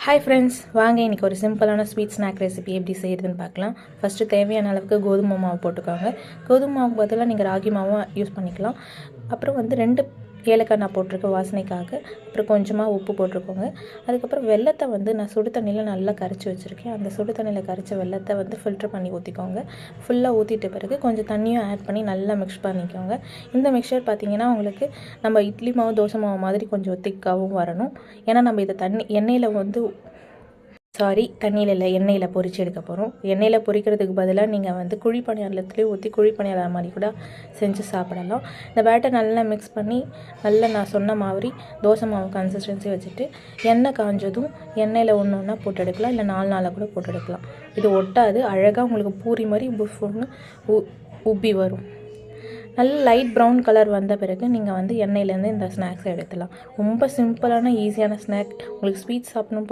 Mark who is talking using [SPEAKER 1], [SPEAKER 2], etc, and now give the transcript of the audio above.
[SPEAKER 1] Hi friends, வாங்க இன்றைக்கி ஒரு சிம்பிளான ஸ்வீட் ஸ்நாக் ரெசிபி எப்படி செய்கிறதுன்னு பார்க்கலாம். ஃபஸ்ட்டு தேவையான அளவுக்கு கோதுமை மாவு போட்டுக்கோங்க. கோதுமை மாவுக்கு பதிலாக நீங்கள் ராகி மாவும் யூஸ் பண்ணிக்கலாம். அப்புறம் 2 ஏலக்காய் நான் போட்டிருக்கேன் வாசனைக்காக. அப்புறம் கொஞ்சமாக உப்பு போட்டிருக்கோங்க. அதுக்கப்புறம் வெல்லத்தை நான் சுடு தண்ணியில் நல்லா கரைச்சி வச்சுருக்கேன். அந்த சுடு தண்ணியில் கரைச்ச வெல்லத்தை ஃபில்ட்ரு பண்ணி ஊற்றிக்கோங்க. ஃபுல்லாக ஊற்றிட்ட பிறகு கொஞ்சம் தண்ணியும் ஆட் பண்ணி நல்லா மிக்ஸ் பண்ணிக்கோங்க. இந்த மிக்சர் பார்த்திங்கன்னா உங்களுக்கு நம்ம இட்லி மாவு தோசை மாவு மாதிரி கொஞ்சம் திக்காகவும் வரணும். ஏன்னா நம்ம இதை தண்ணியில் இல்லை, எண்ணெயில் பொரிச்சு எடுக்க போகிறோம். எண்ணெயில் பொரிக்கிறதுக்கு பதிலாக நீங்கள் குழி பணியாரத்துலேயும் ஊற்றி குழி பணியாரம் மாதிரி கூட செஞ்சு சாப்பிடலாம். இந்த பேட்டர் நல்லா மிக்ஸ் பண்ணி நல்லா நான் சொன்ன மாதிரி தோசை மாவு கன்சிஸ்டன்சி வச்சுட்டு எண்ணெய் காஞ்சதும் எண்ணெயில் ஒன்று போட்டு எடுக்கலாம், இல்லை 4 நாளாக கூட போட்டு எடுக்கலாம். இது ஒட்டாது, அழகாக உங்களுக்கு பூரி மாதிரி புஃப்னு உப்பி வரும். நல்ல லைட் ப்ரௌன் கலர் வந்த பிறகு நீங்கள் எண்ணெயிலேருந்து இந்த ஸ்நாக்ஸை எடுத்துலாம். ரொம்ப சிம்பிளான ஈஸியான ஸ்நாக். உங்களுக்கு ஸ்வீட் சாப்பிடணும்